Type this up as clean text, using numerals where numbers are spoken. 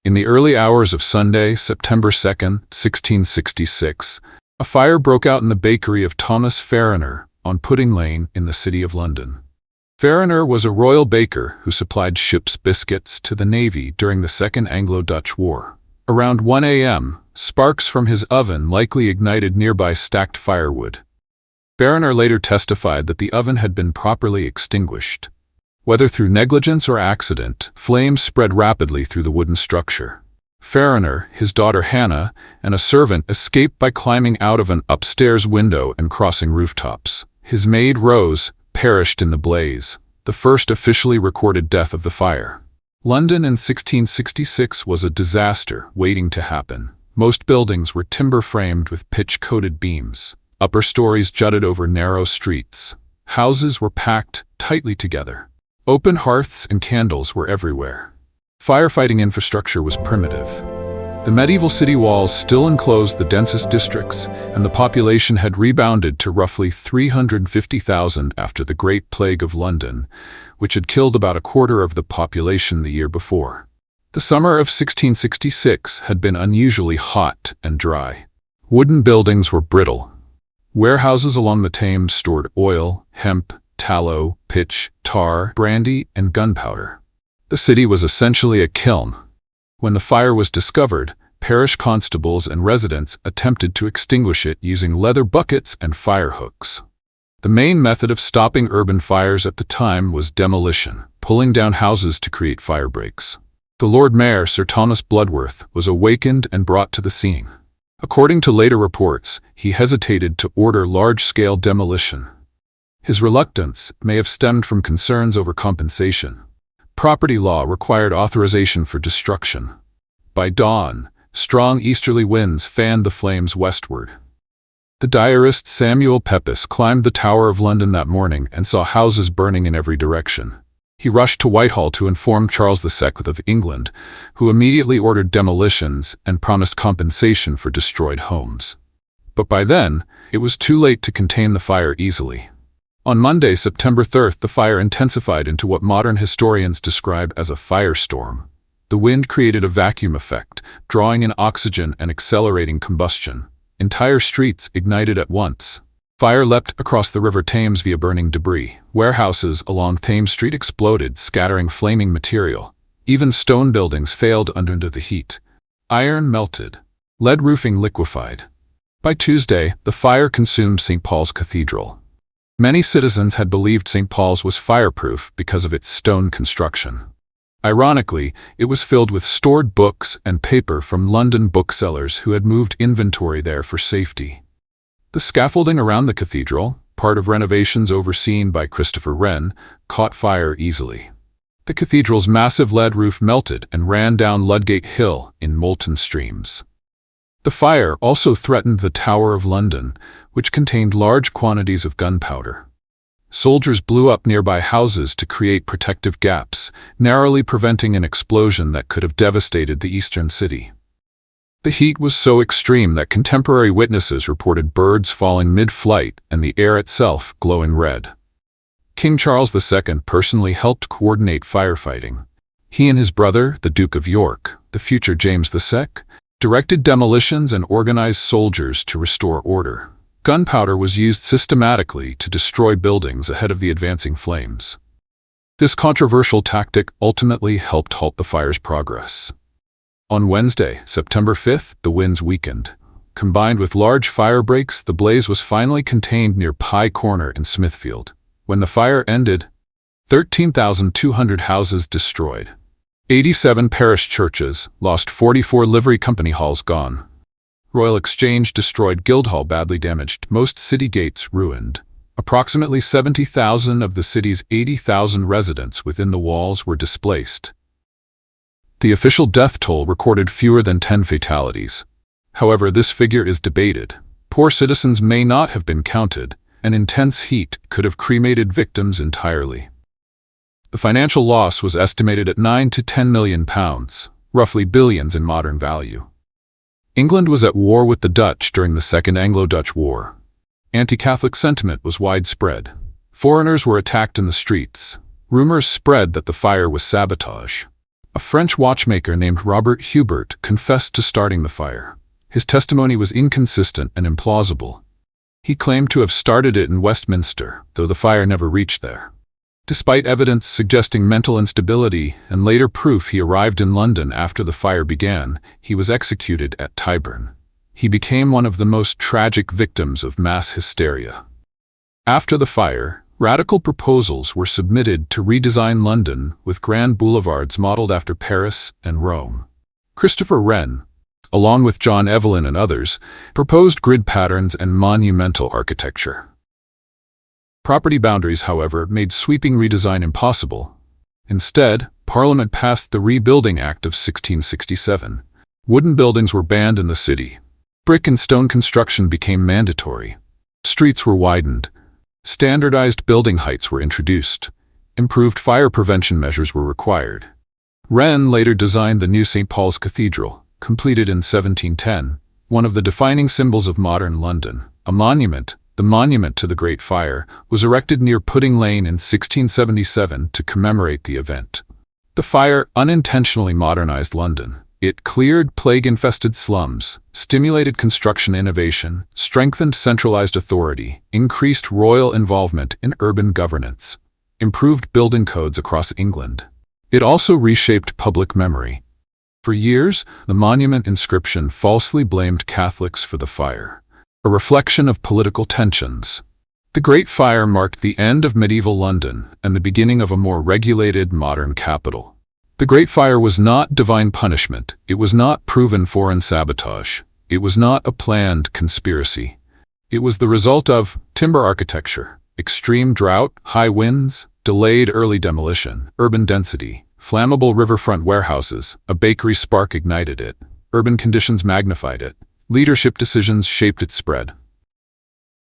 In the early hours of Sunday, September 2nd, 1666, a fire broke out in the bakery of Thomas Fariner on Pudding Lane in the City of London. Fariner was a royal baker who supplied ship's biscuits to the Navy during the Second Anglo-Dutch War. Around 1 a.m., sparks from his oven likely ignited nearby stacked firewood. Fariner later testified that the oven had been properly extinguished. Whether through negligence or accident, flames spread rapidly through the wooden structure. Fariner, his daughter Hannah, and a servant escaped by climbing out of an upstairs window and crossing rooftops. His maid Rose perished in the blaze, the first officially recorded death of the fire. London in 1666 was a disaster waiting to happen. Most buildings were timber-framed with pitch-coated beams. Upper stories jutted over narrow streets. Houses were packed tightly together. Open hearths and candles were everywhere. Firefighting infrastructure was primitive. The medieval city walls still enclosed the densest districts, and the population had rebounded to roughly 350,000 after the Great Plague of London, which had killed about a quarter of the population the year before. The summer of 1666 had been unusually hot and dry. Wooden buildings were brittle. Warehouses along the Thames stored oil, hemp, tallow, pitch, tar, brandy, and gunpowder. The city was essentially a kiln. When the fire was discovered, parish constables and residents attempted to extinguish it using leather buckets and fire hooks. The main method of stopping urban fires at the time was demolition, pulling down houses to create fire breaks. The Lord Mayor, Sir Thomas Bloodworth, was awakened and brought to the scene. According to later reports, he hesitated to order large-scale demolition. His reluctance may have stemmed from concerns over compensation. Property law required authorization for destruction. By dawn, strong easterly winds fanned the flames westward. The diarist Samuel Pepys climbed the Tower of London that morning and saw houses burning in every direction. He rushed to Whitehall to inform Charles II of England, who immediately ordered demolitions and promised compensation for destroyed homes. But by then, it was too late to contain the fire easily. On Monday, September 3rd, the fire intensified into what modern historians describe as a firestorm. The wind created a vacuum effect, drawing in oxygen and accelerating combustion. Entire streets ignited at once. Fire leapt across the River Thames via burning debris. Warehouses along Thames Street exploded, scattering flaming material. Even stone buildings failed under the heat. Iron melted. Lead roofing liquefied. By Tuesday, the fire consumed St. Paul's Cathedral. Many citizens had believed St. Paul's was fireproof because of its stone construction. Ironically, it was filled with stored books and paper from London booksellers who had moved inventory there for safety. The scaffolding around the cathedral, part of renovations overseen by Christopher Wren, caught fire easily. The cathedral's massive lead roof melted and ran down Ludgate Hill in molten streams. The fire also threatened the Tower of London, which contained large quantities of gunpowder. Soldiers blew up nearby houses to create protective gaps, narrowly preventing an explosion that could have devastated the eastern city. The heat was so extreme that contemporary witnesses reported birds falling mid-flight and the air itself glowing red. King Charles II personally helped coordinate firefighting. He and his brother, the Duke of York, the future James II, directed demolitions and organized soldiers to restore order. Gunpowder was used systematically to destroy buildings ahead of the advancing flames. This controversial tactic ultimately helped halt the fire's progress. On Wednesday, September 5th, the winds weakened. Combined with large fire breaks, the blaze was finally contained near Pye Corner in Smithfield. When the fire ended, 13,200 houses destroyed. 87 parish churches lost, 44 livery company halls gone. Royal Exchange destroyed, Guildhall badly damaged, most city gates ruined. Approximately 70,000 of the city's 80,000 residents within the walls were displaced. The official death toll recorded fewer than 10 fatalities. However, this figure is debated. Poor citizens may not have been counted, and intense heat could have cremated victims entirely. The financial loss was estimated at £9 to £10 million, roughly billions in modern value. England was at war with the Dutch during the Second Anglo-Dutch War. Anti-Catholic sentiment was widespread. Foreigners were attacked in the streets. Rumors spread that the fire was sabotage. A French watchmaker named Robert Hubert confessed to starting the fire. His testimony was inconsistent and implausible. He claimed to have started it in Westminster, though the fire never reached there. Despite evidence suggesting mental instability and later proof he arrived in London after the fire began, he was executed at Tyburn. He became one of the most tragic victims of mass hysteria. After the fire, radical proposals were submitted to redesign London with grand boulevards modeled after Paris and Rome. Christopher Wren, along with John Evelyn and others, proposed grid patterns and monumental architecture. Property boundaries, however, made sweeping redesign impossible. Instead, Parliament passed the Rebuilding Act of 1667. Wooden buildings were banned in the city. Brick and stone construction became mandatory. Streets were widened. Standardized building heights were introduced. Improved fire prevention measures were required. Wren later designed the new St. Paul's Cathedral, completed in 1710, one of the defining symbols of modern London. A monument, the Monument to the Great Fire, was erected near Pudding Lane in 1677 to commemorate the event. The fire unintentionally modernized London. It cleared plague-infested slums, stimulated construction innovation, strengthened centralized authority, increased royal involvement in urban governance, improved building codes across England. It also reshaped public memory. For years, the monument inscription falsely blamed Catholics for the fire, a reflection of political tensions. The Great Fire marked the end of medieval London and the beginning of a more regulated modern capital. The Great Fire was not divine punishment. It was not proven foreign sabotage. It was not a planned conspiracy. It was the result of timber architecture, extreme drought, high winds, delayed early demolition, urban density, flammable riverfront warehouses. A bakery spark ignited it. Urban conditions magnified it. Leadership decisions shaped its spread.